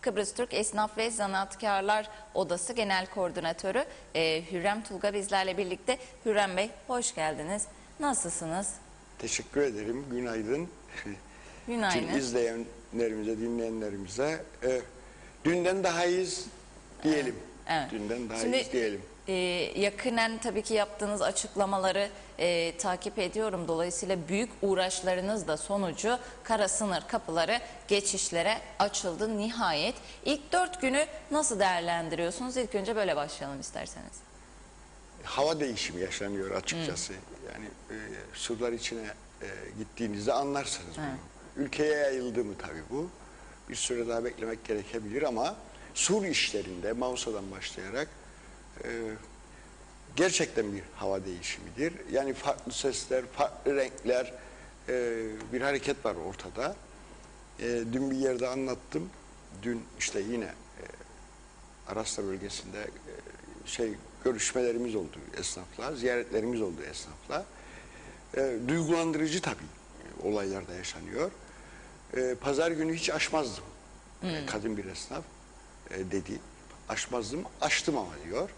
Kıbrıs Türk Esnaf ve Zanaatkarlar Odası Genel Koordinatörü Hürrem Tulga bizlerle birlikte. Hürrem Bey, hoş geldiniz. Nasılsınız? Teşekkür ederim. Günaydın. Günaydın. Tüm izleyenlerimize, dinleyenlerimize dünden daha iyiyiz diyelim. Evet. Dünden daha Şimdi, iyiyiz diyelim. Yakinen tabii ki yaptığınız açıklamaları takip ediyorum. Dolayısıyla büyük uğraşlarınız da sonucu kara sınır kapıları geçişlere açıldı nihayet. İlk 4 günü nasıl değerlendiriyorsunuz? İlk önce böyle başlayalım isterseniz. Hava değişimi yaşanıyor açıkçası. Yani surlar içine gittiğinizde anlarsınız bunu. Ülkeye yayıldı mı tabii bu. Bir süre daha beklemek gerekebilir ama sur işlerinde Mausa'dan başlayarak gerçekten bir hava değişimidir. Yani farklı sesler, farklı renkler, bir hareket var ortada. Dün bir yerde anlattım. Dün işte yine Arasla bölgesinde görüşmelerimiz oldu esnafla, ziyaretlerimiz oldu esnafla. Duygulandırıcı tabii olaylar da yaşanıyor. Pazar günü hiç açmazdım. Kadın bir esnaf dedi. Açmazdım, açtım ama diyor.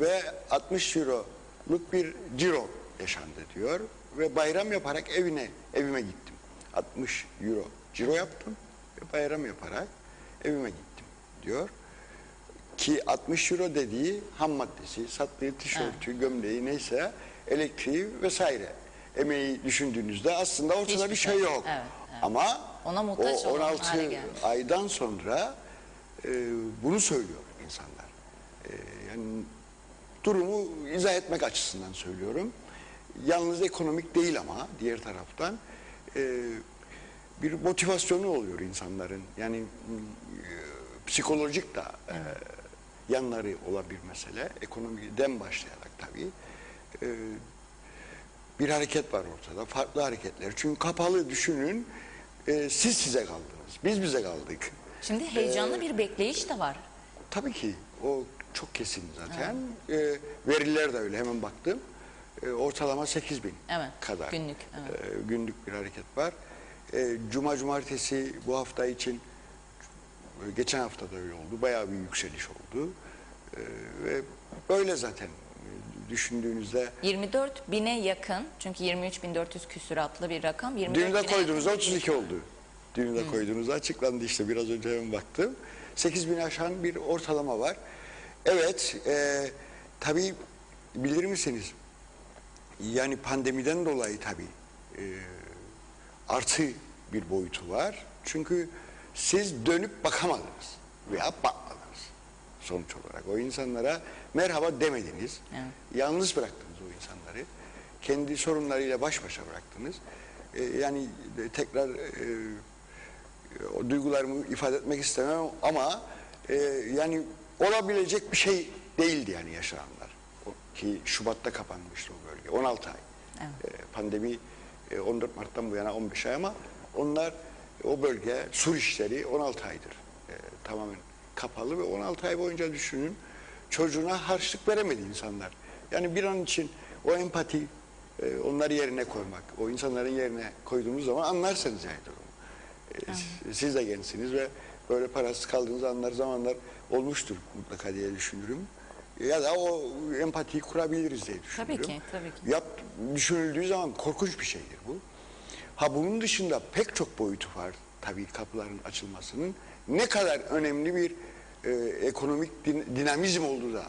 Ve 60 euroluk bir ciro yaşandı diyor. Ve bayram yaparak evime gittim. 60 euro ciro yaptım ve bayram yaparak evime gittim diyor. Ki 60 euro dediği ham maddesi, sattığı tişörtü, gömleği neyse, elektriği vesaire. Emeği düşündüğünüzde aslında ortada bir şey yok. Evet. Ama ona o muhtaç 16 aydan sonra bunu söylüyor insanlar. Yani durumu izah etmek açısından söylüyorum. Yalnız ekonomik değil ama diğer taraftan bir motivasyonu oluyor insanların. Yani psikolojik da yanları olan bir mesele. Ekonomiden başlayarak tabii. Bir hareket var ortada. Farklı hareketler. Çünkü kapalı düşünün, siz size kaldınız. Biz bize kaldık. Şimdi heyecanlı bir bekleyiş de var. Tabii ki. O çok kesin zaten. Veriler de öyle. Hemen baktım. Ortalama 8.000 kadar. Günlük. Günlük bir hareket var. Cuma, cumartesi bu hafta için geçen hafta da öyle oldu. Bayağı bir yükseliş oldu. Ve böyle zaten düşündüğünüzde 24.000'e yakın, çünkü 23.400 küsuratlı bir rakam. Dün de koyduğunuzda 32 oldu. Dün de koyduğunuzda açıklandı işte, biraz önce hemen baktım. 8.000 aşan bir ortalama var. Evet, tabii bilir misiniz? Yani pandemiden dolayı tabii artı bir boyutu var. Çünkü siz dönüp bakamadınız veya bakmadınız sonuç olarak. O insanlara merhaba demediniz. Evet. Yalnız bıraktınız o insanları. Kendi sorunlarıyla baş başa bıraktınız. Yani tekrar o duygularımı ifade etmek istemem ama yani olabilecek bir şey değildi yani yaşananlar. Ki Şubat'ta kapanmıştı o bölge. 16 ay. Evet. Pandemi 14 Mart'tan bu yana 15 ay ama onlar, o bölge, sur işleri 16 aydır tamamen kapalı ve 16 ay boyunca düşünün, çocuğuna harçlık veremedi insanlar. Yani bir an için o empati, onları yerine koymak, o insanların yerine koyduğumuz zaman anlarsınız yani durumu. Siz de gençsiniz ve böyle parasız kaldığınız zamanlar olmuştur mutlaka diye düşünürüm. Ya da o empatiyi kurabiliriz diye düşünüyorum. Tabii ki. Düşünüldüğü zaman korkunç bir şeydir bu. Bunun dışında pek çok boyutu var tabii kapıların açılmasının. Ne kadar önemli bir ekonomik dinamizm olduğu da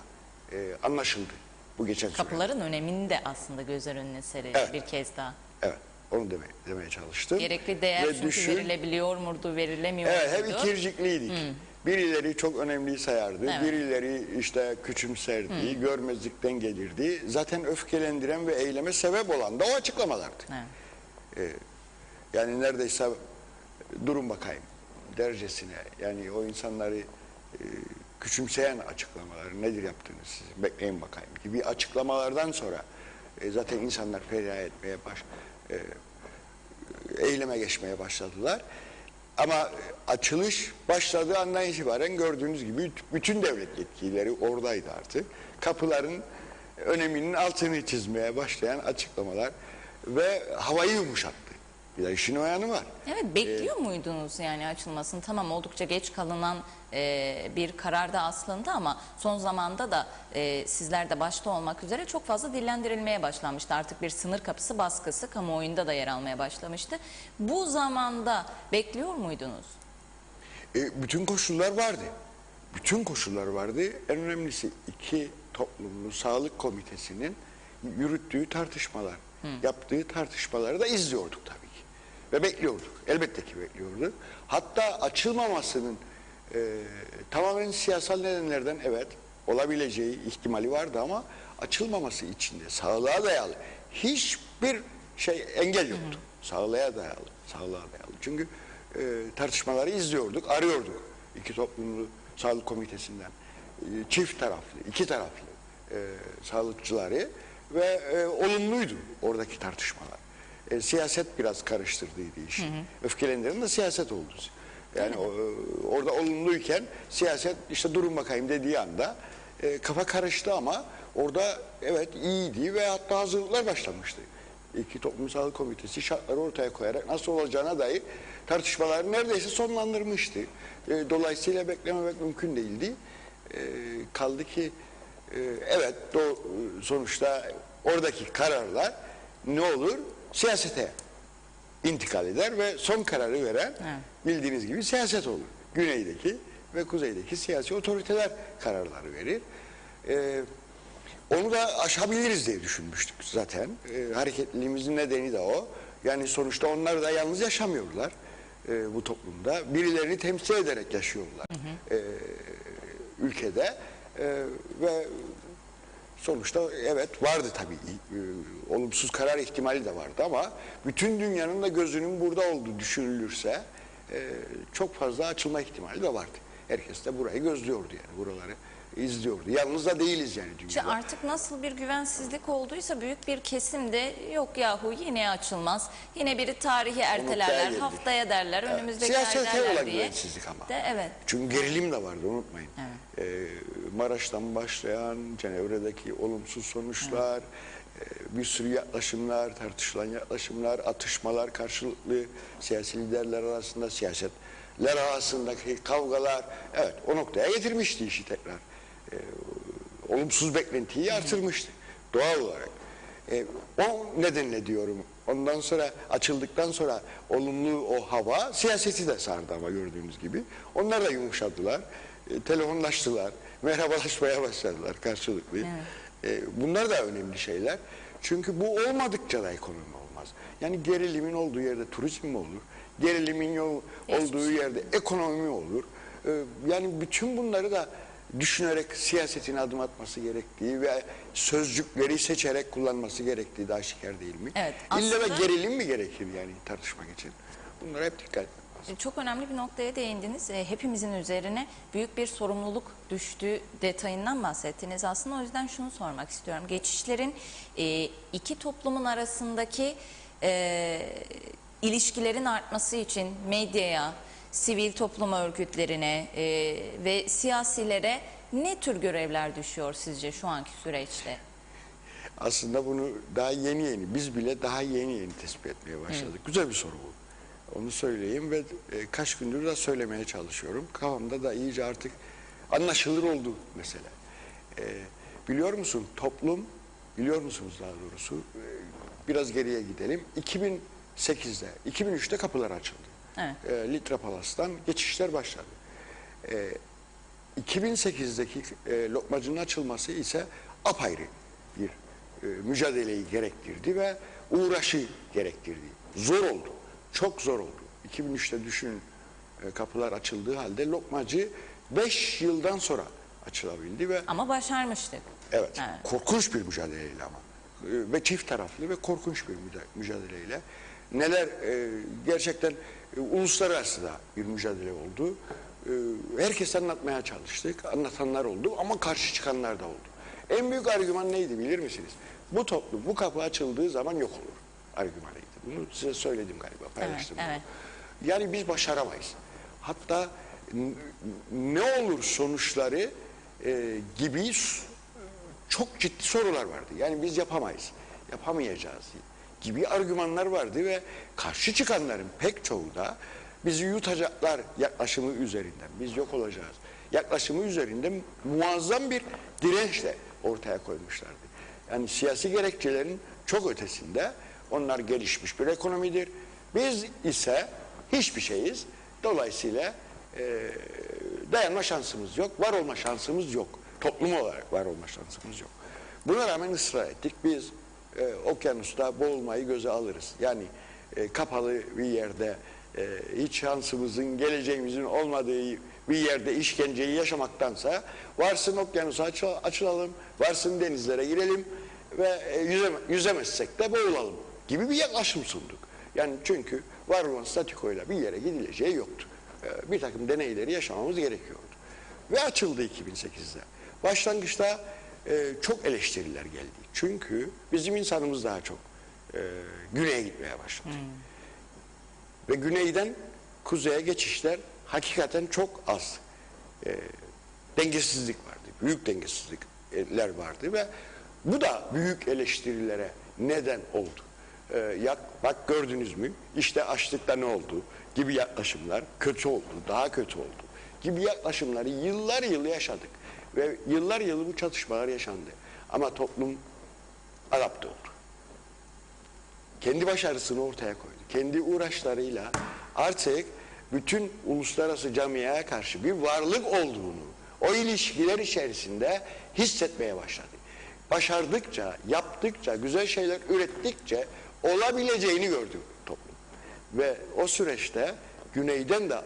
anlaşıldı bu geçen süre. Kapıların önemini de aslında gözler önüne serildi bir kez daha. Evet, onu demeye çalıştım. Gerekli değer çünkü verilebiliyor muydu, verilemiyor muydu? Evet, hep ikircikliydik. Birileri çok önemliği sayardı, birileri işte küçümserdi, görmezlikten gelirdi. Zaten öfkelendiren ve eyleme sebep olan da o açıklamalardı. Yani neredeyse durun bakayım dercesine, yani o insanları küçümseyen açıklamalar, nedir yaptığınız siz, bekleyin bakayım gibi açıklamalardan sonra zaten insanlar feryat etmeye eyleme geçmeye başladılar. Ama açılış başladığı andan itibaren gördüğünüz gibi bütün devlet yetkilileri oradaydı artık. Kapıların öneminin altını çizmeye başlayan açıklamalar ve havayı yumuşattı. Bir de işin o yanı var. Evet, bekliyor muydunuz yani açılmasını? Tamam, oldukça geç kalınan bir karardı aslında ama son zamanda da sizler de başta olmak üzere çok fazla dillendirilmeye başlanmıştı. Artık bir sınır kapısı baskısı kamuoyunda da yer almaya başlamıştı. Bu zamanda bekliyor muydunuz? Bütün koşullar vardı. Bütün koşullar vardı. En önemlisi iki toplumlu sağlık komitesinin yürüttüğü tartışmalar, yaptığı tartışmaları da izliyorduk tabii ki. Ve bekliyorduk. Elbette ki bekliyorduk. Hatta açılmamasının tamamen siyasal nedenlerden evet olabileceği ihtimali vardı ama açılmaması için de sağlığa dayalı hiçbir şey engel yoktu. Sağlığa dayalı, sağlığa dayalı. Çünkü tartışmaları izliyorduk, arıyorduk. İki toplumlu sağlık komitesinden çift taraflı, iki taraflı sağlıkçıları ve olumluydu oradaki tartışmalar. Siyaset biraz karıştırdıydı işi. Öfkelendiren de siyaset oldu. Yani orada olumluyken siyaset işte durun bakayım dediği anda kafa karıştı ama orada evet iyiydi ve hatta hazırlıklar başlamıştı. İki Toplum Sağlık Komitesi şartları ortaya koyarak nasıl olacağına dair tartışmaları neredeyse sonlandırmıştı. Dolayısıyla beklememek mümkün değildi. Kaldı ki evet sonuçta oradaki kararlar ne olur? Siyasete intikal eder ve son kararı veren bildiğiniz gibi siyaset olur. Güneydeki ve kuzeydeki siyasi otoriteler kararları verir. Onu da aşabiliriz diye düşünmüştük zaten. Hareketliliğimizin nedeni de o. Yani sonuçta onlar da yalnız yaşamıyorlar bu toplumda. Birilerini temsil ederek yaşıyorlar ülkede. Ve sonuçta evet vardı tabii olumsuz karar ihtimali de vardı ama bütün dünyanın da gözünün burada olduğu düşünülürse çok fazla açılma ihtimali de vardı. Herkes de burayı gözlüyordu yani buraları izliyordu. Yalnız da değiliz yani dünyada. İşte artık nasıl bir güvensizlik olduysa büyük bir kesim de yok yahu yine açılmaz. Yine biri tarihi ertelerler, haftaya derler, önümüzdeki ay siyasete derler olan diye. güvensizlik ama. Evet. Çünkü gerilim de vardı unutmayın. Evet. Maraş'tan başlayan Cenevre'deki olumsuz sonuçlar, bir sürü yaklaşımlar, tartışılan yaklaşımlar, atışmalar karşılıklı siyasi liderler arasında, siyasetler arasındaki kavgalar, evet o noktaya getirmişti işi tekrar. Olumsuz beklentiyi artırmıştı doğal olarak. O nedenle diyorum ondan sonra açıldıktan sonra olumlu o hava siyaseti de sardı ama gördüğünüz gibi. Onlar da yumuşadılar, telefonlaştılar, merhabalaşmaya başladılar karşılıklı. Evet. Bunlar da önemli şeyler. Çünkü bu olmadıkça da ekonomi olmaz. Yani gerilimin olduğu yerde turizm mi olur? Gerilimin olduğu yerde ekonomi mi olur? Yani bütün bunları da düşünerek siyasetin adım atması gerektiği ve sözcükleri seçerek kullanması gerektiği de aşikar değil mi? Evet, İlla da gerilim mi gerekir yani tartışmak için? Bunlara hep dikkat etmek lazım. Çok önemli bir noktaya değindiniz. Hepimizin üzerine büyük bir sorumluluk düştüğü detayından bahsettiniz. Aslında o yüzden şunu sormak istiyorum. Geçişlerin iki toplumun arasındaki ilişkilerin artması için medyaya, sivil toplum örgütlerine ve siyasilere ne tür görevler düşüyor sizce şu anki süreçte? Aslında bunu daha yeni biz bile daha yeni tespit etmeye başladık. Güzel bir soru bu. Onu söyleyeyim ve kaç gündür de söylemeye çalışıyorum. Kafamda da iyice artık anlaşılır oldu mesela. Biliyor musun biliyor musunuz daha doğrusu biraz geriye gidelim. 2008'de, 2003'te kapılar açıldı. Evet. Litra Palas'tan geçişler başladı. 2008'deki lokmacının açılması ise apayrı bir mücadeleyi gerektirdi ve uğraşı gerektirdi. Zor oldu. Çok zor oldu. 2003'te düşünün kapılar açıldığı halde lokmacı 5 yıldan sonra açılabildi ve ama başarmıştık. Evet. Korkunç bir mücadeleyle ama ve çift taraflı ve korkunç bir mücadeleyle neler gerçekten uluslararası da bir mücadele oldu. Herkes anlatmaya çalıştık. Anlatanlar oldu ama karşı çıkanlar da oldu. En büyük argüman neydi bilir misiniz? Bu toplum bu kapı açıldığı zaman yok olur argümanıydı. Bunu size söyledim galiba, paylaştım. Evet, evet. Yani biz başaramayız. Hatta ne olur sonuçları gibi çok ciddi sorular vardı. Yani biz yapamayız, yapamayacağız gibi argümanlar vardı ve karşı çıkanların pek çoğu da bizi yutacaklar yaklaşımı üzerinden, biz yok olacağız yaklaşımı üzerinden muazzam bir dirençle ortaya koymuşlardı. Yani siyasi gerekçelerin çok ötesinde onlar gelişmiş bir ekonomidir. Biz ise hiçbir şeyiz. Dolayısıyla dayanma şansımız yok, var olma şansımız yok. Toplum olarak var olma şansımız yok. Buna rağmen ısrar ettik. Biz okyanusta boğulmayı göze alırız. Yani kapalı bir yerde hiç şansımızın, geleceğimizin olmadığı bir yerde işkenceyi yaşamaktansa varsın okyanusa açılalım, varsın denizlere girelim ve yüzemezsek de boğulalım gibi bir yaklaşım sunduk. Yani çünkü var olan statükoyla bir yere gidileceği yoktu. Bir takım deneyleri yaşamamız gerekiyordu. Ve açıldı 2008'de. Başlangıçta çok eleştiriler geldi. Çünkü bizim insanımız daha çok güneye gitmeye başladı. Ve güneyden kuzeye geçişler hakikaten çok az. Dengesizlik vardı. Büyük dengesizlikler vardı ve bu da büyük eleştirilere neden oldu. Bak gördünüz mü? İşte açlıkta ne oldu? Gibi yaklaşımlar kötü oldu, daha kötü oldu. Gibi yaklaşımları yıllar yılı yaşadık. Ve yıllar yılı bu çatışmalar yaşandı. Ama toplum adapte oldu. Kendi başarısını ortaya koydu. Kendi uğraşlarıyla artık bütün uluslararası camiaya karşı bir varlık olduğunu o ilişkiler içerisinde hissetmeye başladı. Başardıkça, yaptıkça, güzel şeyler ürettikçe olabileceğini gördü toplum. Ve o süreçte güneyden de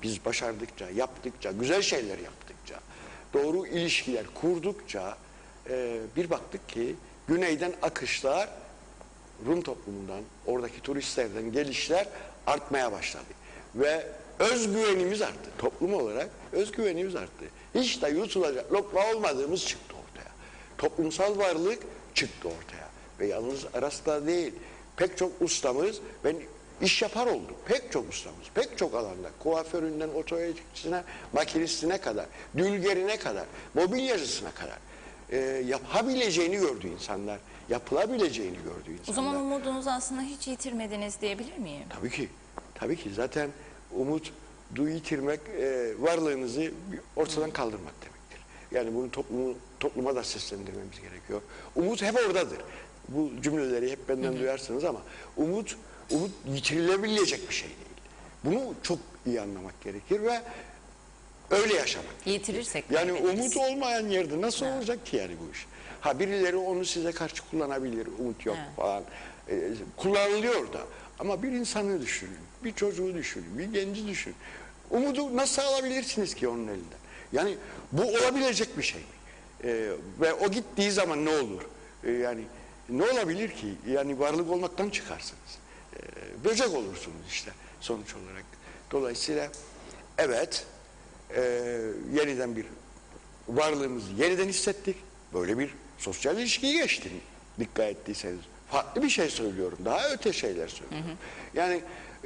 biz başardıkça, yaptıkça, güzel şeyler yaptıkça, doğru ilişkiler kurdukça bir baktık ki güneyden akışlar Rum toplumundan, oradaki turistlerden gelişler artmaya başladı. Ve özgüvenimiz arttı. Toplum olarak özgüvenimiz arttı. Hiç de yutulacak lokma olmadığımız çıktı ortaya. Toplumsal varlık çıktı ortaya. Ve yalnız Aras'ta değil, pek çok ustamız, ben iş yapar oldu. Pek çok ustamız, pek çok alanda, kuaföründen otoyedikçisine, makinistine kadar, dülgerine kadar, mobilyacısına kadar yapabileceğini gördü insanlar. Yapılabileceğini gördü insanlar. O zaman umudunuzu aslında hiç yitirmediniz diyebilir miyim? Tabii ki. Tabii ki. Zaten umudu yitirmek varlığınızı ortadan kaldırmak demektir. Yani bunu topluma da seslendirmemiz gerekiyor. Umut hep oradadır. Bu cümleleri hep benden duyarsınız ama umut yitirilebilecek bir şey değil. Bunu çok iyi anlamak gerekir ve öyle yaşamak. Yitirirsek yani kaybederiz. umut olmayan yerde nasıl olacak ki yani bu iş? Ha birileri onu size karşı kullanabilir. Umut yok falan. Kullanılıyor da. Ama bir insanı düşünün. Bir çocuğu düşünün. Bir genci düşünün. Umudu nasıl alabilirsiniz ki onun elinden? Yani bu olabilecek bir şey mi? Ve o gittiği zaman ne olur? Yani ne olabilir ki? Yani varlık olmaktan çıkarsınız. Böcek olursunuz işte sonuç olarak. Dolayısıyla evet yeniden bir varlığımızı yeniden hissettik. Böyle bir sosyal ilişkiyi geçtim. Dikkat ettiyseniz. Farklı bir şey söylüyorum. Daha öte şeyler söylüyorum. Yani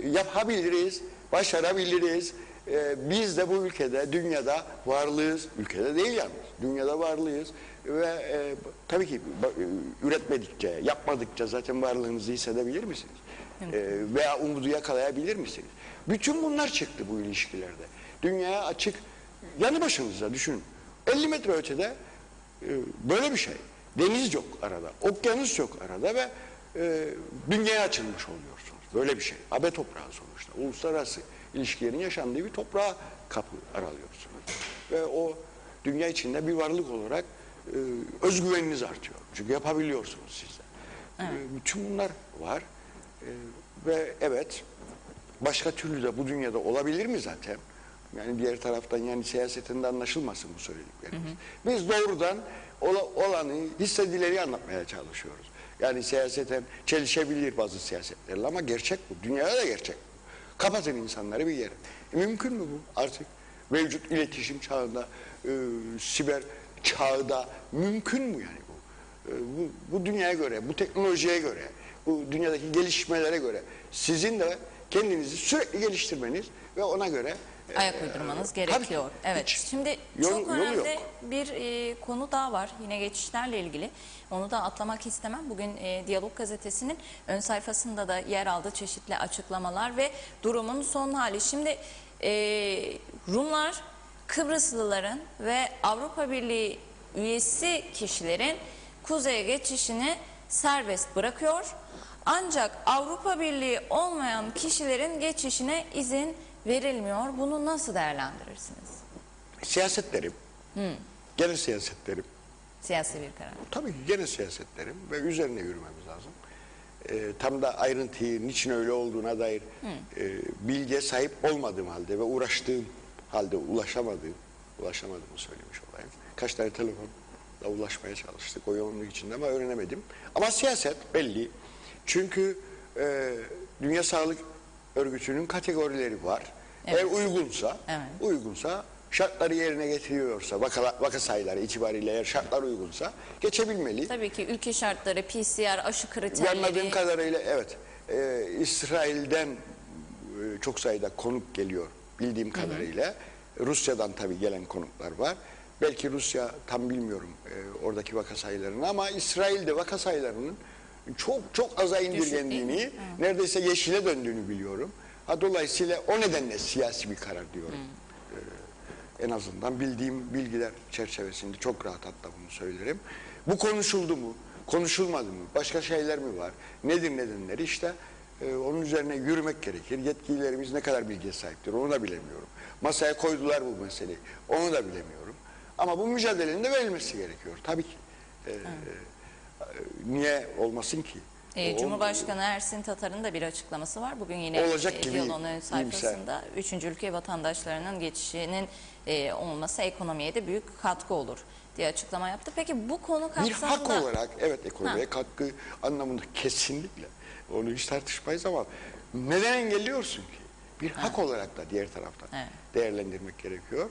yapabiliriz, başarabiliriz. Biz de bu ülkede, dünyada varlığız. Ülkede değil yalnız. Dünyada varlığız. Ve tabii ki üretmedikçe, yapmadıkça zaten varlığınızı hissedebilir misiniz? Veya umudu yakalayabilir misiniz? Bütün bunlar çıktı bu ilişkilerde. Dünyaya açık, yanı başınıza düşünün. 50 metre ötede böyle bir şey. Deniz yok arada, okyanus yok arada ve dünyaya açılmış oluyorsunuz. Böyle bir şey. Abe toprağı sonuçta. Uluslararası ilişkilerin yaşandığı bir toprağa kapı aralıyorsunuz. Ve o dünya içinde bir varlık olarak özgüveniniz artıyor. Çünkü yapabiliyorsunuz siz de. Bütün bunlar var. Ve evet, başka türlü de bu dünyada olabilir mi zaten? Yani diğer taraftan yani siyasetinde anlaşılmasın bu söylediklerimiz. Biz doğrudan olanı, hissedileri anlatmaya çalışıyoruz. Yani siyaseten çelişebilir bazı siyasetlerle ama gerçek bu. Dünyada da gerçek bu. Kapatın insanları bir yere. Mümkün mü bu artık? Mevcut iletişim çağında, siber çağda mümkün mü yani bu? Bu dünyaya göre, bu teknolojiye göre, bu dünyadaki gelişmelere göre sizin de kendinizi sürekli geliştirmeniz ve ona göre ayak uydurmanız gerekiyor. Evet. hiç Şimdi yolu çok önemli yok. bir konu daha var. Yine geçişlerle ilgili. Onu da atlamak istemem. Bugün Diyalog Gazetesi'nin ön sayfasında da yer aldı çeşitli açıklamalar ve durumun son hali. Şimdi Rumlar Kıbrıslıların ve Avrupa Birliği üyesi kişilerin kuzeye geçişini serbest bırakıyor. Ancak Avrupa Birliği olmayan kişilerin geçişine izin verilmiyor. Bunu nasıl değerlendirirsiniz? Siyasetlerim, gene siyasetlerim, Siyasi bir karar. tabii ki gene siyasetlerim ve üzerine yürümemiz lazım. Tam da ayrıntıyı, niçin öyle olduğuna dair bilgiye sahip olmadığım halde ve uğraştığım halde ulaşamadığımı söylemiş olayım. Kaç tane telefonla ulaşmaya çalıştık o yoğunluk içinde ama öğrenemedim. Ama siyaset belli. Çünkü Dünya Sağlık Örgütü'nün kategorileri var. Evet. Eğer uygunsa, Evet. şartları yerine getiriyorsa, vaka sayıları itibariyle eğer şartlar uygunsa geçebilmeli. Tabii ki ülke şartları, PCR, aşı kriterleri. Anladığım kadarıyla evet. İsrail'den çok sayıda konuk geliyor bildiğim kadarıyla. Rusya'dan tabii gelen konuklar var. Belki Rusya tam bilmiyorum oradaki vaka sayılarını ama İsrail'de vaka sayılarının çok aza indirgendiğini, neredeyse yeşile döndüğünü biliyorum. Dolayısıyla o nedenle siyasi bir karar diyorum. En azından bildiğim bilgiler çerçevesinde çok rahat hatta bunu söylerim. Bu konuşuldu mu? Konuşulmadı mı? Başka şeyler mi var? Nedir nedenleri? İşte onun üzerine yürümek gerekir. Yetkililerimiz ne kadar bilgiye sahiptir onu da bilemiyorum. Masaya koydular bu meseleyi. Onu da bilemiyorum. Ama bu mücadelenin de verilmesi gerekiyor. Tabii ki. Niye olmasın ki? Cumhurbaşkanı Ersin Tatar'ın da bir açıklaması var. Bugün yine olacak gibi Diyalog'un ön sayfasında 3. ülke vatandaşlarının geçişinin olması ekonomiye de büyük katkı olur diye açıklama yaptı. Peki bu konu kapsamında... Bir hak olarak evet ekonomiye katkı anlamında kesinlikle onu hiç tartışmayız ama neden engelliyorsun ki? Bir hak olarak da diğer taraftan değerlendirmek gerekiyor.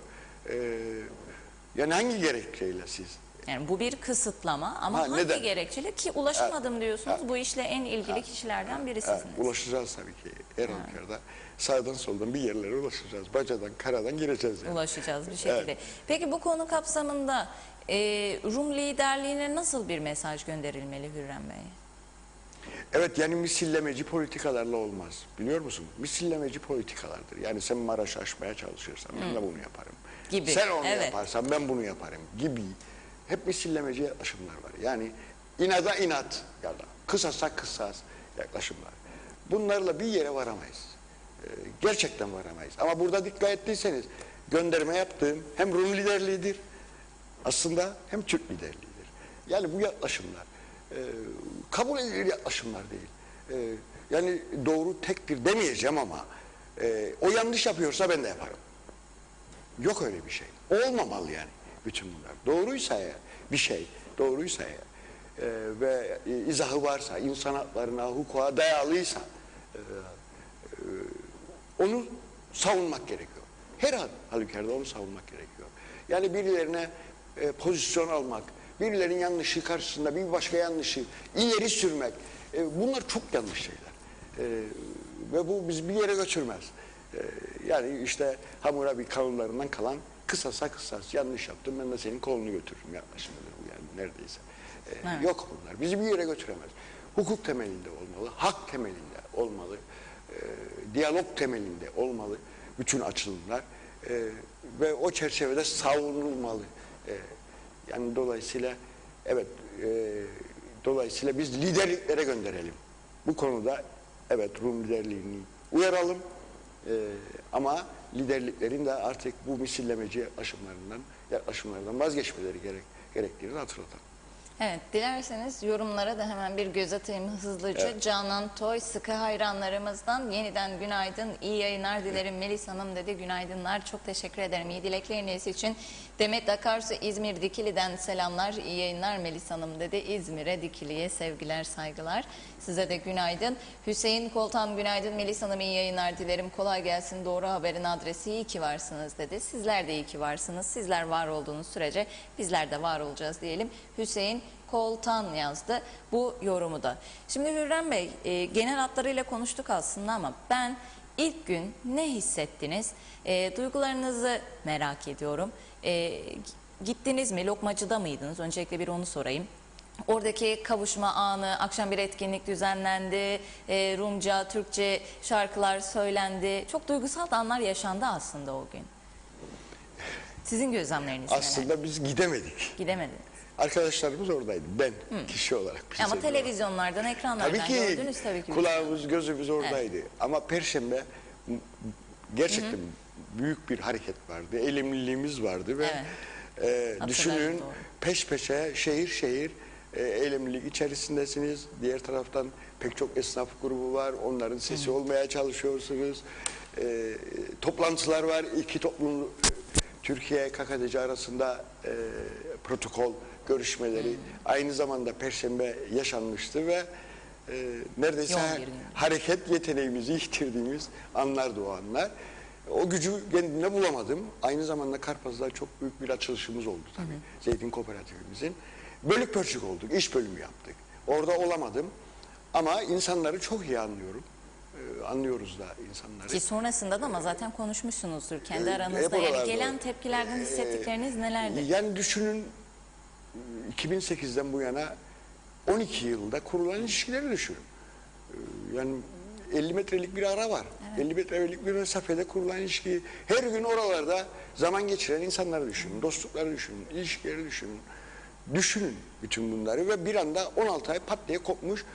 Yani hangi gerekçeyle siz? Yani bu bir kısıtlama ama hangi neden? gerekçeyle ki ulaşamadım diyorsunuz. Bu işle en ilgili kişilerden birisiniz. Ulaşacağız tabii ki. Her halükarda sağdan soldan bir yerlere ulaşacağız. Bacadan, karadan gireceğiz yani. Ulaşacağız bir şekilde. Peki bu konu kapsamında Rum liderliğine nasıl bir mesaj gönderilmeli Hürrem Bey? Evet yani misillemeci politikalarla olmaz. Biliyor musun? Misillemeci politikalardır. Yani sen Maraş'ı aşmaya çalışırsan ben de bunu yaparım. Gibi. Sen onu yaparsan ben bunu yaparım gibi. Hep misillemeci yaklaşımlar var. Yani inada inat ya da kısasa kısas yaklaşımlar. Bunlarla bir yere varamayız. Gerçekten varamayız. Ama burada dikkat ettiyseniz gönderme yaptığım hem Rum liderliğidir aslında hem Türk liderliğidir. Yani bu yaklaşımlar kabul edilir yaklaşımlar değil. Yani doğru tektir demeyeceğim ama o yanlış yapıyorsa ben de yaparım. Yok öyle bir şey. Olmamalı yani bütün bunlar. Doğruysa eğer bir şey, doğruysa eğer ve izahı varsa, insan haklarına, hukuka dayalıysa onu savunmak gerekiyor. Her halükarda onu savunmak gerekiyor. Yani birilerine pozisyon almak, birilerinin yanlışı karşısında bir başka yanlışı ileri sürmek, bunlar çok yanlış şeyler. Ve bu bizi bir yere götürmez. Yani işte Hammurabi kanunlarından kalan kısasa kısas, yanlış yaptım ben de senin kolunu götürürüm yaklaşımıdır bu yani neredeyse. Yok bunlar. Bizi bir yere götüremez. Hukuk temelinde olmalı, hak temelinde olmalı, diyalog temelinde olmalı bütün açılımlar ve o çerçevede savunulmalı. Yani dolayısıyla evet dolayısıyla biz liderliklere gönderelim. Bu konuda evet Rum liderliğini uyaralım ama liderliklerin de artık bu misillemeci yaklaşımlardan vazgeçmeleri gerektiğini hatırlatalım. Evet, dilerseniz yorumlara da hemen bir göz atayım hızlıca. Evet. Canan Toy, sıkı hayranlarımızdan yeniden günaydın, iyi yayınlar dilerim. Melis Hanım dedi, günaydınlar, çok teşekkür ederim. İyi dilekleriniz için Demet Akarsu İzmir Dikili'den selamlar, iyi yayınlar Melis Hanım dedi. İzmir'e, Dikili'ye sevgiler, saygılar. Size de günaydın. Hüseyin Koltan, günaydın Melis Hanım, iyi yayınlar dilerim. Kolay gelsin, doğru haberin adresi, iyi ki varsınız dedi. Sizler de iyi ki varsınız. Sizler var olduğunuz sürece bizler de var olacağız diyelim. Hüseyin Koltan yazdı bu yorumu da. Şimdi Hürrem Bey genel hatlarıyla konuştuk aslında ama ben ilk gün ne hissettiniz? Duygularınızı merak ediyorum. Gittiniz mi? Lokmacı'da mıydınız? Öncelikle bir onu sorayım. Oradaki kavuşma anı, akşam bir etkinlik düzenlendi, Rumca, Türkçe şarkılar söylendi. Çok duygusal anlar yaşandı aslında o gün. Sizin gözlemleriniz neler? Aslında biz gidemedik. Gidemediniz. Arkadaşlarımız oradaydı. Ben kişi olarak. Ama televizyonlardan, ekranlardan gördünüz tabii ki. Kulağımız, gözümüz oradaydı. Evet. Ama Perşembe gerçekten büyük bir hareket vardı. Eğilimliliğimiz vardı ve düşünün doğru. Peş peşe şehir şehir eğilimlilik içerisindesiniz. Diğer taraftan pek çok esnaf grubu var. Onların sesi olmaya çalışıyorsunuz. Toplantılar var. İki toplum Türkiye KKTC arasında protokol görüşmeleri aynı zamanda Perşembe yaşanmıştı ve neredeyse hareket yeteneğimizi yitirdiğimiz anlardı o anlar. O gücü kendimde bulamadım. Aynı zamanda Karpaz'da çok büyük bir açılışımız oldu tabii. Zeytin Kooperatifimizin. Bölük pörçük olduk, iş bölümü yaptık. Orada olamadım ama insanları çok iyi anlıyorum. Anlıyoruz da insanları. Ki sonrasında da ama zaten konuşmuşsunuzdur kendi aranızda. Yani gelen tepkilerden hissettikleriniz nelerdi? Yani düşünün 2008'den bu yana 12 yılda kurulan ilişkileri düşünün. Yani 50 metrelik bir ara var. Evet. 50 metrelik bir mesafede kurulan ilişki. Her gün oralarda zaman geçiren insanları düşünün. Dostlukları düşünün. İlişkileri düşünün. Düşünün bütün bunları ve bir anda 16 ay pat diye kopmuş.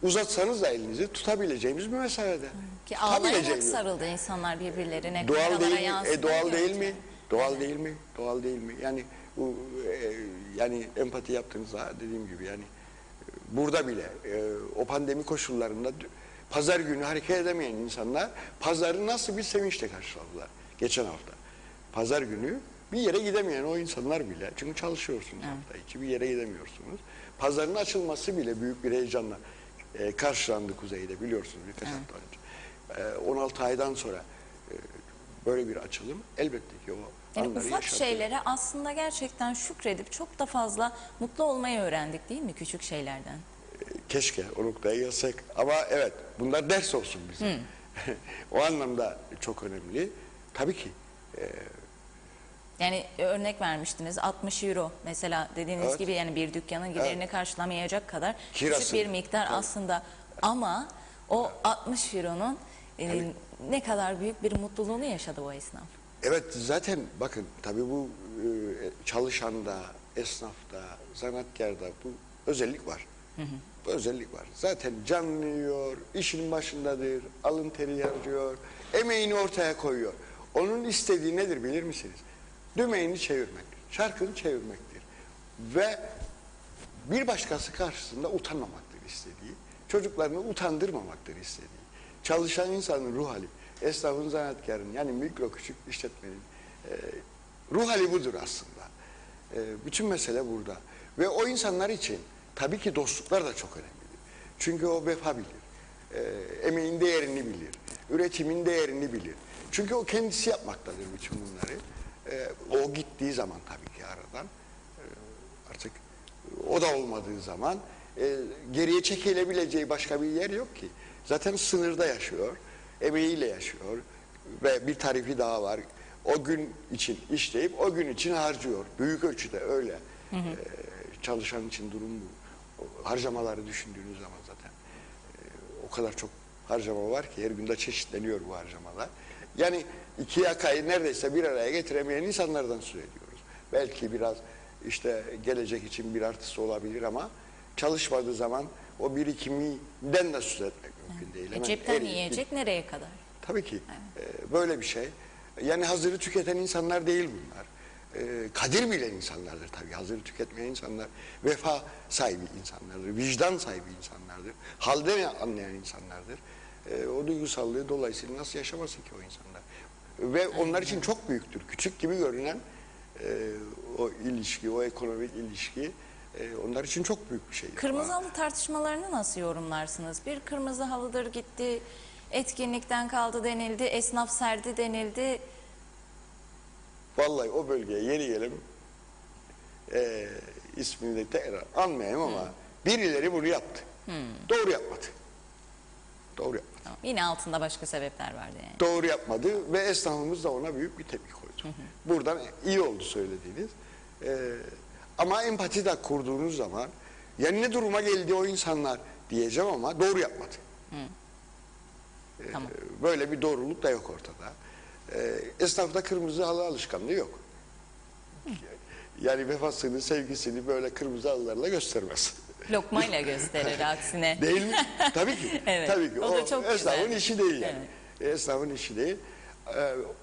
Uzatsanız da elinizi tutabileceğimiz bir mesafede. Ki ağlayarak sarıldı insanlar birbirlerine. Doğal değil mi? Doğal değil mi? Doğal değil mi? Doğal değil mi? Yani bu yani empati yaptığınızda dediğim gibi yani burada bile o pandemi koşullarında pazar günü hareket edemeyen insanlar pazarı nasıl bir sevinçle karşıladılar geçen hafta. Pazar günü bir yere gidemeyen o insanlar bile, çünkü çalışıyorsunuz hafta içi, bir yere gidemiyorsunuz. Pazarın açılması bile büyük bir heyecanla karşılandı kuzeyde, biliyorsunuz birkaç hafta önce. 16 aydan sonra böyle bir açılım elbette ki o yani ufak şeylere aslında gerçekten şükredip çok da fazla mutlu olmayı öğrendik değil mi küçük şeylerden? Keşke o noktaya gelsek ama evet bunlar ders olsun bize. O anlamda çok önemli. Tabii ki. Yani örnek vermiştiniz 60 euro mesela dediğiniz gibi yani bir dükkanın giderini karşılamayacak kadar küçük bir miktar aslında ama o 60 euronun ne kadar büyük bir mutluluğunu yaşadı o esnaf. Evet zaten bakın tabii bu çalışanda, esnafta, zanatkarda bu özellik var. Bu özellik var. Zaten canını yiyor, işinin başındadır, alın teri harcıyor, emeğini ortaya koyuyor. Onun istediği nedir bilir misiniz? Dümeğini çevirmektir, çarkını çevirmektir. Ve bir başkası karşısında utanmamaktır istediği, çocuklarını utandırmamaktır istediği. Çalışan insanın ruh hali, esnafın, zanatkarın yani mikro küçük işletmenin ruh hali budur aslında. Bütün mesele burada. Ve o insanlar için tabii ki dostluklar da çok önemlidir. Çünkü o vefa bilir, emeğin değerini bilir, üretimin değerini bilir. Çünkü o kendisi yapmaktadır bütün bunları. O gittiği zaman tabii ki aradan artık o da olmadığı zaman geriye çekilebileceği başka bir yer yok ki. Zaten sınırda yaşıyor, emeğiyle yaşıyor ve bir tarifi daha var. O gün için işleyip o gün için harcıyor. Büyük ölçüde öyle. Çalışan için durum bu. O harcamaları düşündüğünüz zaman zaten o kadar çok harcama var ki her gün de çeşitleniyor bu harcamalar. Yani iki yakayı neredeyse bir araya getiremeyen insanlardan söz ediyoruz. Belki biraz işte gelecek için bir artısı olabilir ama çalışmadığı zaman o birikiminden de söz etmek mümkün değil. Cepten yiyecek nereye kadar? Tabii ki böyle bir şey. Yani hazırı tüketen insanlar değil bunlar. Kadir bilen insanlardır tabii. Hazırı tüketmeyen insanlar vefa sahibi insanlardır, vicdan sahibi insanlardır, halden anlayan insanlardır. O duygusallığı dolayısıyla nasıl yaşamasın ki o insanlar? Ve onlar için çok büyüktür. Küçük gibi görünen o ilişki, o ekonomik ilişki onlar için çok büyük bir şey. Kırmızı halı tartışmalarını nasıl yorumlarsınız? Bir kırmızı halıdır gitti, etkinlikten kaldı denildi, esnaf serdi denildi. Vallahi o bölgeye yeni gelim ismini de tekrar anmayayım ama birileri bunu yaptı. Doğru yapmadı. Doğru yapmadı. Tamam. Yine altında başka sebepler vardı yani. Doğru yapmadı ve esnafımız da ona büyük bir tepki koydu. Buradan iyi oldu söylediğiniz. Ama empati de kurduğunuz zaman yani ne duruma geldi o insanlar diyeceğim ama doğru yapmadı. Tamam. Böyle bir doğruluk da yok ortada. Esnafta kırmızı halı alışkanlığı yok. Yani vefasını, sevgisini böyle kırmızı halılarla göstermez. Lokmayla gösterir aksine. Değil mi? Tabii ki. Evet, Tabii ki. o da çok esnafın güzel. işi değil yani. Esnafın işi değil.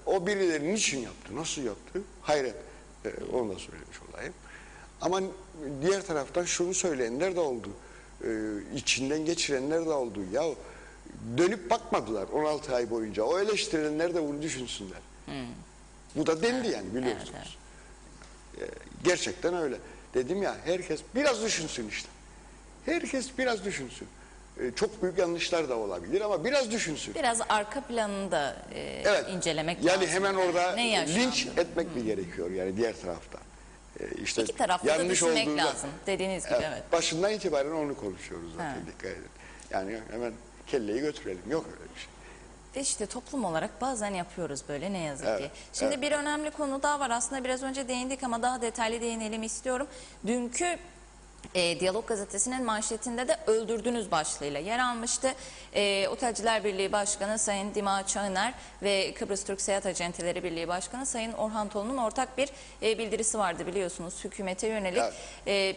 O birilerinin için yaptı. Nasıl yaptı? Hayret. Onu da söylemiş olayım. Ama diğer taraftan şunu söyleyenler de oldu. İçinden geçirenler de oldu. Ya dönüp bakmadılar 16 ay boyunca. O eleştirilenler de bunu düşünsünler. Bu da dendi yani biliyorsunuz. Evet, Gerçekten öyle. Dedim ya herkes biraz düşünsün işte. Herkes biraz düşünsün. Çok büyük yanlışlar da olabilir ama biraz düşünsün. Biraz arka planını da incelemek lazım. Yani hemen orada Ne yaşandı? linç etmek mi gerekiyor yani diğer tarafta? İşte İki tarafta da düşünmek lazım. Dediğiniz gibi evet. Başından itibaren onu konuşuyoruz zaten dikkat edin. Yani hemen kelleyi götürelim. Yok öyle bir şey. Ve işte toplum olarak bazen yapıyoruz böyle ne yazık ki. Şimdi bir önemli konu daha var. Aslında biraz önce değindik ama daha detaylı değinelim istiyorum. Dünkü Diyalog Gazetesi'nin manşetinde de öldürdünüz başlığıyla yer almıştı. Otelciler Birliği Başkanı Sayın Dima Çağıner ve Kıbrıs Türk Seyahat Acenteleri Birliği Başkanı Sayın Orhan Tolun'un ortak bir bildirisi vardı biliyorsunuz hükümete yönelik.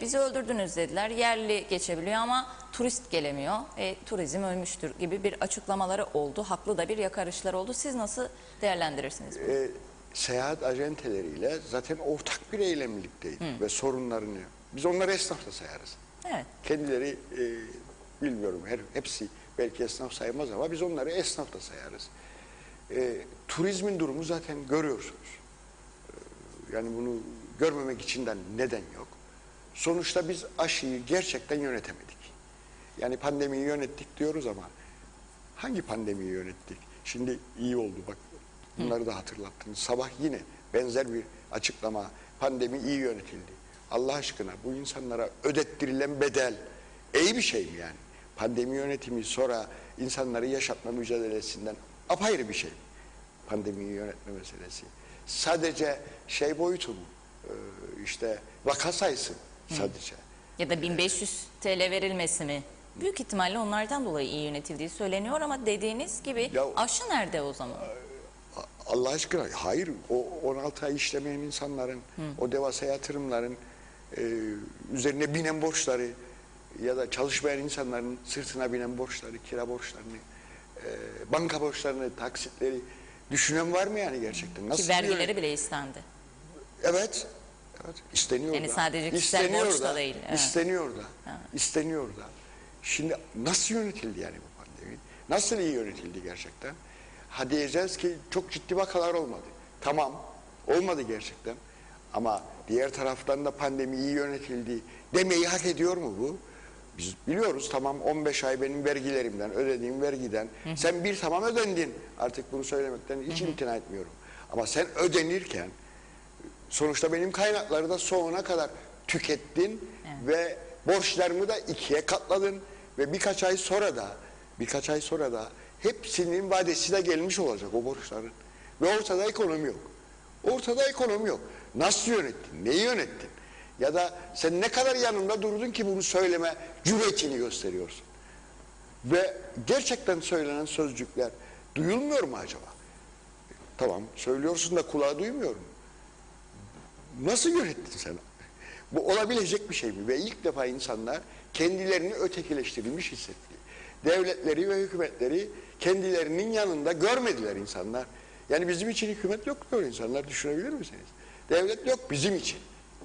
Bizi öldürdünüz dediler. Yerli geçebiliyor ama turist gelemiyor. Turizm ölmüştür gibi bir açıklamaları oldu. Haklı da bir yakarışlar oldu. Siz nasıl değerlendirirsiniz bunu? Seyahat acenteleriyle zaten ortak bir eylemlikteydi ve sorunlarını. Biz onları esnaf da sayarız. Evet. Kendileri bilmiyorum hepsi belki esnaf saymaz ama biz onları esnaf da sayarız. Turizmin durumu zaten görüyorsunuz. Yani bunu görmemek için de neden yok. Sonuçta biz aşıyı gerçekten yönetemedik. Yani pandemiyi yönettik diyoruz ama hangi pandemiyi yönettik? Şimdi iyi oldu bak bunları da hatırlattınız. Sabah yine benzer bir açıklama. Pandemi iyi yönetildi. Allah aşkına bu insanlara ödettirilen bedel iyi bir şey mi yani? Pandemi yönetimi sonra insanları yaşatma mücadelesinden apayrı bir şey. Pandemiyi yönetme meselesi. Sadece şey boyutu mu? İşte vaka sayısı sadece. Ya da 1500 TL verilmesi mi? Büyük ihtimalle onlardan dolayı iyi yönetildiği söyleniyor ama dediğiniz gibi Ya, aşı nerede o zaman? Allah aşkına hayır o 16 ay işlemeyen insanların o devasa yatırımların üzerine binen borçları ya da çalışmayan insanların sırtına binen borçları, kira borçlarını, banka borçlarını, taksitleri düşünen var mı yani gerçekten? Nasıl Ki vergileri bile istendi. Evet. Evet. İsteniyor Yani da. sadece kişisel borç da değil. Evet. İsteniyor da. İsteniyor da. Şimdi nasıl yönetildi yani bu pandemi? Nasıl iyi yönetildi gerçekten? Ha diyeceğiz ki çok ciddi vakalar olmadı. Tamam. Olmadı gerçekten. Ama diğer taraftan da pandemi iyi yönetildi demeyi hak ediyor mu bu? Biz biliyoruz tamam 15 ay benim vergilerimden, ödediğim vergiden sen bir tamam ödendin. Artık bunu söylemekten hiç imtina etmiyorum. Ama sen ödenirken sonuçta benim kaynakları da sonuna kadar tükettin ve borçlarımı da ikiye katladın ve birkaç ay sonra da hepsinin vadesi de gelmiş olacak o borçların. Ve ortada ekonomi yok. Ortada ekonomi yok. Nasıl yönettin? Neyi yönettin? Ya da sen ne kadar yanımda durdun ki bunu söyleme cüretini gösteriyorsun. Ve gerçekten söylenen sözcükler duyulmuyor mu acaba? Tamam söylüyorsun da kulağı duymuyor mu? Nasıl yönettin sen? Bu olabilecek bir şey mi? Ve ilk defa insanlar kendilerini ötekileştirilmiş hissetti. Devletleri ve hükümetleri kendilerinin yanında görmediler insanlar. Yani bizim için hükümet yok diyor insanlar, düşünebilir misiniz? Devlet yok bizim için.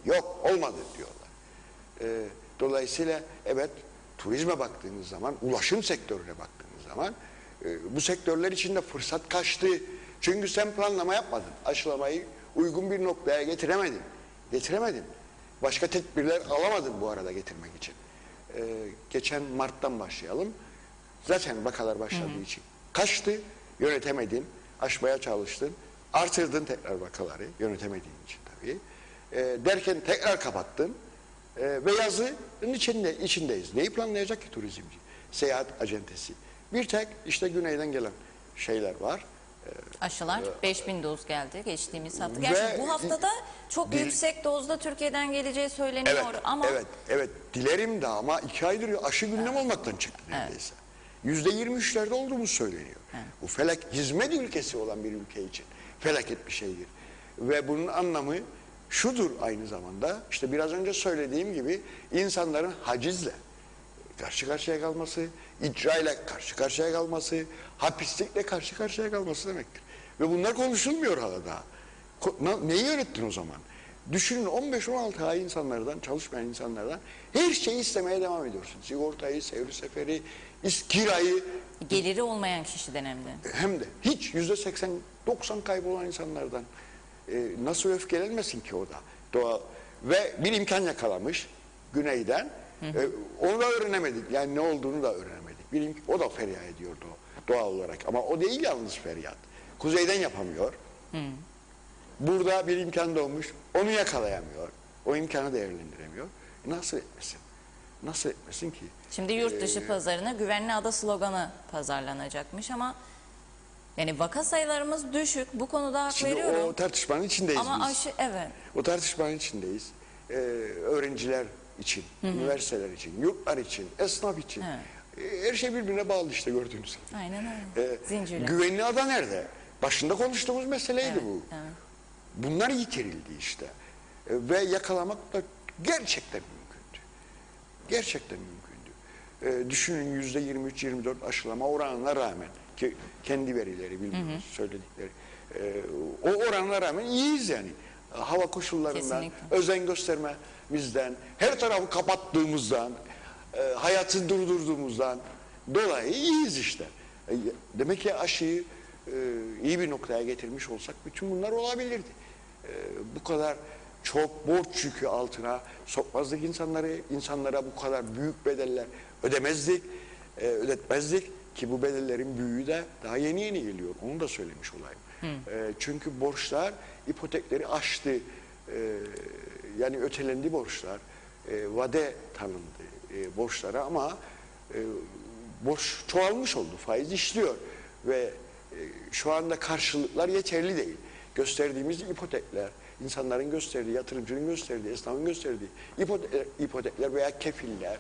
Yok, olmadı diyorlar. Dolayısıyla evet turizme baktığınız zaman, ulaşım sektörüne baktığınız zaman bu sektörler için de fırsat kaçtı. Çünkü sen planlama yapmadın. Aşılamayı uygun bir noktaya getiremedin. Getiremedin. Başka tedbirler alamadın bu arada getirmek için. Geçen Mart'tan başlayalım. Zaten vakalar başladığı için kaçtı, yönetemedin, aşmaya çalıştın, artırdın tekrar vakaları, yönetemediğin için tabii. Derken tekrar kapattın ve yazının içindeyiz. Neyi planlayacak ki turizmci? Seyahat acentesi. Bir tek işte güneyden gelen şeyler var. Aşılar 5000 doz geldi geçtiğimiz hafta. Ve- Gerçi bu haftada çok Dil- yüksek dozda Türkiye'den geleceği söyleniyor Evet, ama evet. Dilerim de ama 2 aydır aşı gündem olmaktan çıktı neredeyse. %23'lerde olduğumuz söyleniyor. Bu hizmet ülkesi olan bir ülke için felaket bir şeydir. Ve bunun anlamı şudur aynı zamanda. İşte biraz önce söylediğim gibi insanların hacizle karşı karşıya kalması, icra ile karşı karşıya kalması, hapislikle karşı karşıya kalması demektir. Ve bunlar konuşulmuyor hala daha. Neyi öğrettin o zaman? Düşünün 15-16 ay insanlardan, çalışmayan insanlardan her şeyi istemeye devam ediyorsun. Sigortayı, seyir seferi, kirayı, geliri olmayan kişiden hem de hiç %80-90 kaybolan insanlardan nasıl öfkelenmesin ki o da? Ve bir imkan yakalamış güneyden. Onu da öğrenemedik. Yani ne olduğunu da öğrenemedik. O da feryat ediyordu doğal olarak. Ama o değil yalnız feryat. Kuzeyden yapamıyor. Burada bir imkan doğmuş. Onu yakalayamıyor. O imkanı değerlendiremiyor. Nasıl etmesin? Nasıl etmesin ki? Şimdi yurt dışı pazarına güvenli ada sloganı pazarlanacakmış ama yani vaka sayılarımız düşük. Bu konuda hak Şimdi veriyorum. o tartışmanın içindeyiz Ama biz. aşı evet. O tartışmanın içindeyiz. Öğrenciler için, üniversiteler için, yurtlar için, esnaf için. Her şey birbirine bağlı işte gördüğünüz gibi. Aynen öyle. Zincirle. Güvenli ada nerede? Başında konuştuğumuz meseleydi Evet, bu. evet. Bunlar yitirildi işte. Ve yakalamak da gerçekten mümkündü. Gerçekten mümkündü. Düşünün %23-24 aşılama oranına rağmen ki kendi verileri bilmiyoruz söyledikleri. O oranına rağmen iyiyiz yani. Hava koşullarından, Kesinlikle. özen göstermemizden, her tarafı kapattığımızdan, hayatı durdurduğumuzdan dolayı iyiyiz işte. Demek ki aşıyı iyi bir noktaya getirmiş olsak bütün bunlar olabilirdi. Bu kadar çok borç yükü altına sokmazdık insanlara bu kadar büyük bedeller ödetmezdik ki bu bedellerin büyüğü de daha yeni yeni geliyor. Onu da söylemiş olayım. Çünkü borçlar ipotekleri aştı. Yani ötelendi borçlar. Vade tanındı borçlara ama borç çoğalmış oldu. Faiz işliyor ve şu anda karşılıklar yeterli değil. Gösterdiğimiz ipotekler, insanların gösterdiği, yatırımcının gösterdiği, esnafın gösterdiği ipotekler veya kefiller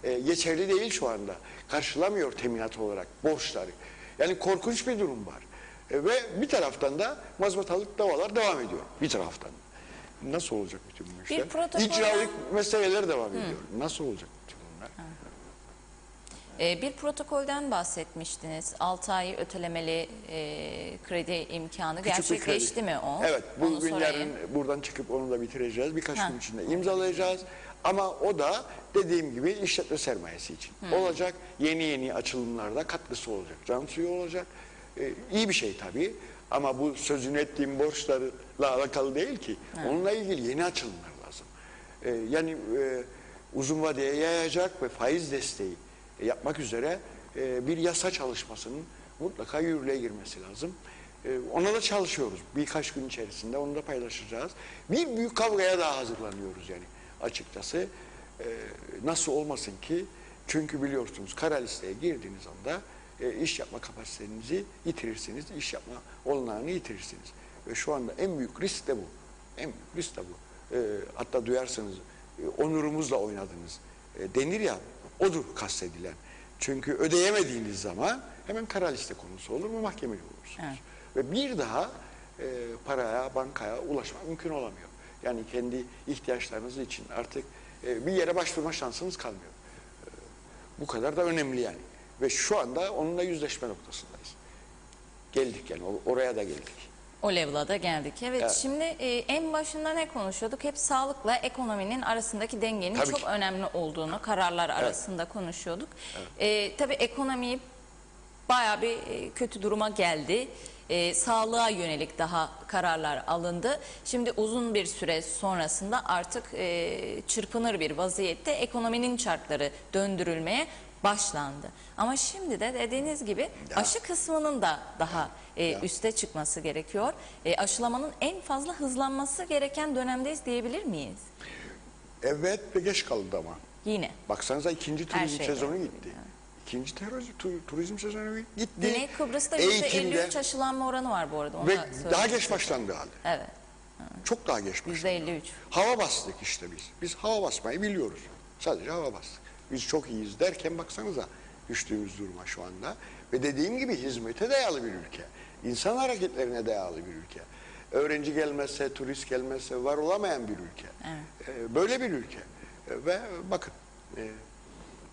yeterli değil şu anda. Karşılamıyor teminat olarak borçları. Yani korkunç bir durum var. Ve bir taraftan da mazbatalık davalar devam ediyor. Bir taraftan. Nasıl olacak bütün bu işler? İcralık meseleler devam ediyor. Nasıl olacak bütün bunlar? Bir protokolden bahsetmiştiniz. 6 ay ötelemeli kredi imkanı Küçük bir gerçekleşti kredi. mi o? Evet, Onu bugün sorayım. yarın buradan çıkıp onu da bitireceğiz. Birkaç gün içinde imzalayacağız. Ama o da dediğim gibi işletme sermayesi için olacak. Yeni açılımlarda katkısı olacak. Can suyu olacak. İyi bir şey tabii. Ama bu sözünü ettiğim borçlarla alakalı değil ki. Onunla ilgili yeni açılımlar lazım. Yani uzun vadeye yayacak ve faiz desteği yapmak üzere bir yasa çalışmasının mutlaka yürürlüğe girmesi lazım. Ona da çalışıyoruz. Birkaç gün içerisinde onu da paylaşacağız. Bir büyük kavgaya daha hazırlanıyoruz yani açıkçası. Nasıl olmasın ki? Çünkü biliyorsunuz kara listeye girdiğiniz anda iş yapma kapasitenizi yitirirsiniz. İş yapma olanağını yitirirsiniz. Ve şu anda en büyük risk de bu. En büyük risk de bu. Hatta duyarsınız onurumuzla oynadınız. Denir ya odur kastedilen. Çünkü ödeyemediğiniz zaman hemen kara liste konusu olur ve mahkemeye olursunuz. Evet. Ve bir daha paraya, bankaya ulaşmak mümkün olamıyor. Yani kendi ihtiyaçlarınız için artık bir yere başvurma şansınız kalmıyor. Bu kadar da önemli yani. Ve şu anda onunla yüzleşme noktasındayız. Geldik yani oraya da geldik. O level'a da geldik. Evet, şimdi en başında ne konuşuyorduk? Hep sağlıkla ekonominin arasındaki dengenin Tabii çok ki. önemli olduğunu kararlar arasında konuşuyorduk. Tabii ekonomiyi bayağı bir kötü duruma geldi. Sağlığa yönelik daha kararlar alındı. Şimdi uzun bir süre sonrasında artık çırpınır bir vaziyette ekonominin çarkları döndürülmeye başlandı. Ama şimdi de dediğiniz gibi aşı kısmının da daha üste çıkması gerekiyor. Aşılamanın en fazla hızlanması gereken dönemdeyiz diyebilir miyiz? Evet ve geç kaldı ama. Yine. Baksanıza ikinci Her turizm şeyde. sezonu gitti. İkinci turizm sezonu gitti. Güney Kıbrıs'ta Eğitimde %53 aşılanma oranı var bu arada. Onu ve da söyleyeyim. daha geç başlandı halde. Evet. Çok daha geç başlandı. %53. Hava bastık işte biz. Biz hava basmayı biliyoruz. Sadece hava bastık. Biz çok iyiyiz derken baksanıza düştüğümüz duruma şu anda. Ve dediğim gibi hizmete dayalı bir ülke. İnsan hareketlerine dayalı bir ülke. Öğrenci gelmezse, turist gelmezse var olamayan bir ülke. Evet. Böyle bir ülke. Ve bakın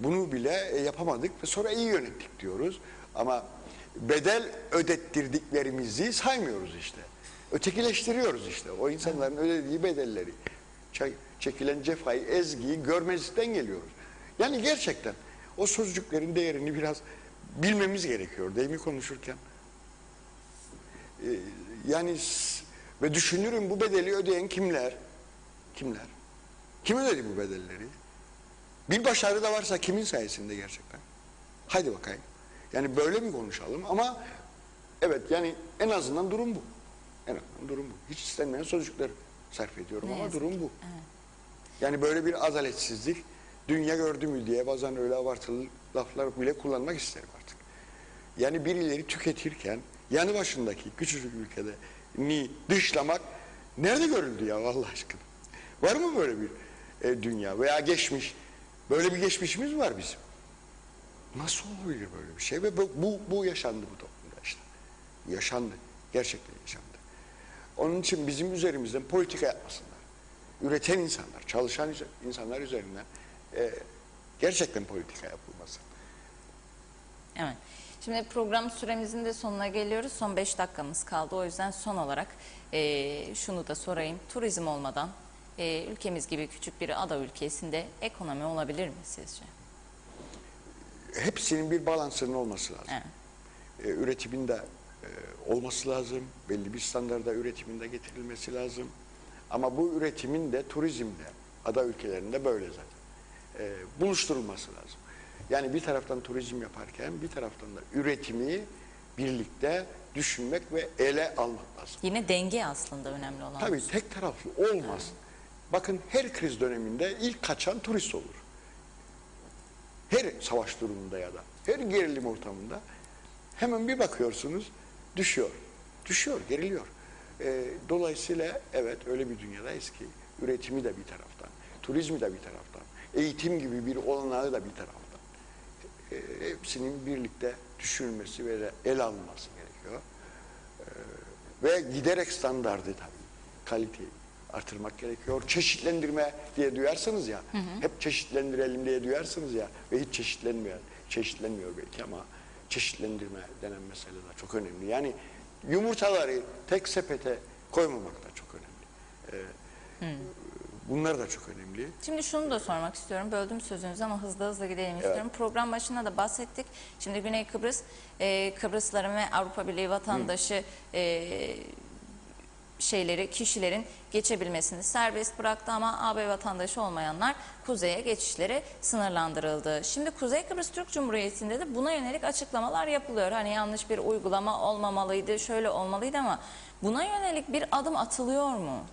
bunu bile yapamadık ve sonra iyi yönettik diyoruz. Ama bedel ödettirdiklerimizi saymıyoruz işte. Ötekileştiriyoruz işte. O insanların ödediği bedelleri, çekilen cefayı, ezgiyi görmezlikten geliyoruz. Yani gerçekten o sözcüklerin değerini biraz bilmemiz gerekiyor değil mi konuşurken? Yani ve düşünürüm bu bedeli ödeyen kimler? Kimler? Kim ödedi bu bedelleri? Bir başarı da varsa kimin sayesinde gerçekten? Haydi bakayım. Yani böyle mi konuşalım ama evet yani en azından durum bu. En azından durum bu. Hiç istenmeyen sözcükler sarf ediyorum ama durum bu. Evet. Yani böyle bir adaletsizlik dünya gördü mü diye bazen öyle abartılı laflar bile kullanmak isterim artık. Yani birileri tüketirken yanı başındaki küçücük ülkede dışlamak nerede görüldü ya Allah aşkına? Var mı böyle bir dünya veya geçmiş? Böyle bir geçmişimiz var bizim. Nasıl olabilir böyle bir şey? Ve bu yaşandı bu toplumda işte. Yaşandı. Gerçekten yaşandı. Onun için bizim üzerimizden politika yapmasınlar. Üreten insanlar, çalışan insanlar üzerinden gerçekten politika yapılmasın. Evet. Şimdi program süremizin de sonuna geliyoruz. Son 5 dakikamız kaldı. O yüzden son olarak şunu da sorayım. Turizm olmadan ülkemiz gibi küçük bir ada ülkesinde ekonomi olabilir mi sizce? Hepsinin bir balansının olması lazım. Evet. Üretimin de olması lazım. Belli bir standarda üretimin de getirilmesi lazım. Ama bu üretimin de turizmde, ada ülkelerinde böyle zaten. Buluşturulması lazım. Yani bir taraftan turizm yaparken bir taraftan da üretimi birlikte düşünmek ve ele almak lazım. Yine denge aslında önemli olan. Tabii tek taraflı olmaz. Bakın her kriz döneminde ilk kaçan turist olur. Her savaş durumunda ya da her gerilim ortamında hemen bir bakıyorsunuz düşüyor. Düşüyor, geriliyor. Dolayısıyla evet öyle bir dünyadayız ki üretimi de bir taraftan, turizmi de bir taraftan, eğitim gibi bir olanağı da bir taraftan. Hepsinin birlikte düşünülmesi ve ele alınması gerekiyor. Ve giderek standardı tabii, kaliteyi artırmak gerekiyor. Çeşitlendirme diye duyarsınız ya, hep çeşitlendirelim diye duyarsınız ya ve hiç çeşitlenmiyor belki ama çeşitlendirme denen mesele de çok önemli. Yani yumurtaları tek sepete koymamak da çok önemli. Bunlar da çok önemli. Şimdi şunu da sormak istiyorum. Böldüm sözünüzü ama hızlı hızlı gidelim istiyorum. Program başında da bahsettik. Şimdi Güney Kıbrıs, Kıbrıslıların ve Avrupa Birliği vatandaşı kişilerin geçebilmesini serbest bıraktı ama AB vatandaşı olmayanlar kuzeye geçişleri sınırlandırıldı. Şimdi Kuzey Kıbrıs Türk Cumhuriyeti'nde de buna yönelik açıklamalar yapılıyor. Hani yanlış bir uygulama olmamalıydı, şöyle olmalıydı ama buna yönelik bir adım atılıyor mu?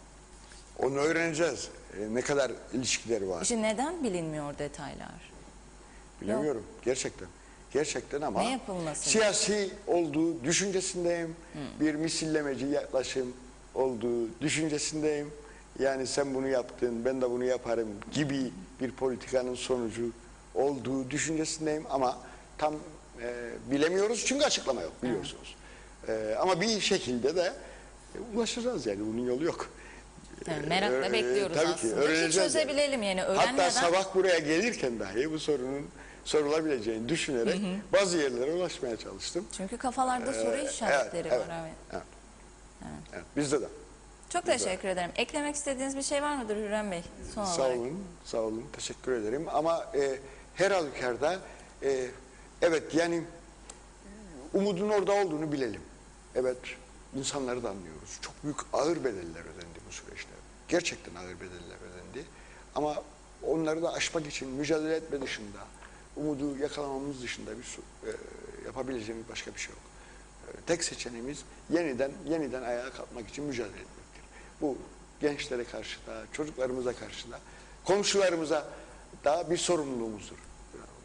Onu öğreneceğiz. Ne kadar ilişkileri var. İşte neden bilinmiyor detaylar? Bilemiyorum. Gerçekten. Gerçekten ama Ne yapılması? siyasi olduğu düşüncesindeyim. Bir misillemeci yaklaşım olduğu düşüncesindeyim. Yani sen bunu yaptın, ben de bunu yaparım gibi bir politikanın sonucu olduğu düşüncesindeyim ama tam bilemiyoruz çünkü açıklama yok biliyorsunuz. Ama bir şekilde de ulaşacağız yani bunun yolu yok. Yani merakla bekliyoruz tabii aslında. ki öğreneceğiz. Çözebilelim yani öğrenmeden. Hatta sabah buraya gelirken dahi bu sorunun sorulabileceğini düşünerek bazı yerlere ulaşmaya çalıştım. Çünkü kafalarda soru işaretleri var. Evet. Evet, bizde de. Çok teşekkür ederim. Eklemek istediğiniz bir şey var mıdır Hürrem Bey? Son Sağ olarak. olun, sağ olun. Teşekkür ederim. Ama her halükarda evet yani umudun orada olduğunu bilelim. Evet, insanları da anlıyoruz. Çok büyük ağır bedeller ödendi bu süreçte. Gerçekten ağır bedeller ödendi. Ama onları da aşmak için mücadele etme dışında, umudu yakalamamız dışında yapabileceğimiz başka bir şey yok. Tek seçeneğimiz yeniden ayağa kalkmak için mücadele etmektir. Bu gençlere karşı da, çocuklarımıza karşı da, komşularımıza da bir sorumluluğumuzdur.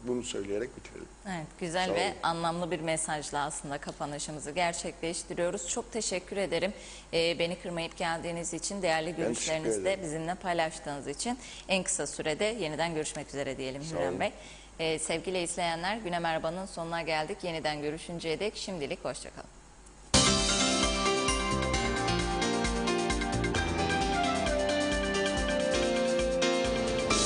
bunu söyleyerek bitirelim. Evet, güzel Sağ ve olun. anlamlı bir mesajla aslında kapanışımızı gerçekleştiriyoruz. Çok teşekkür ederim. Beni kırmayıp geldiğiniz için, değerli görüşlerinizi teşekkür de ederim. bizimle paylaştığınız için en kısa sürede yeniden görüşmek üzere diyelim Sağ Hürrem olun. Bey. Sevgili izleyenler, Güne Merhaba'nın sonuna geldik. Yeniden görüşünceye dek şimdilik hoşçakalın.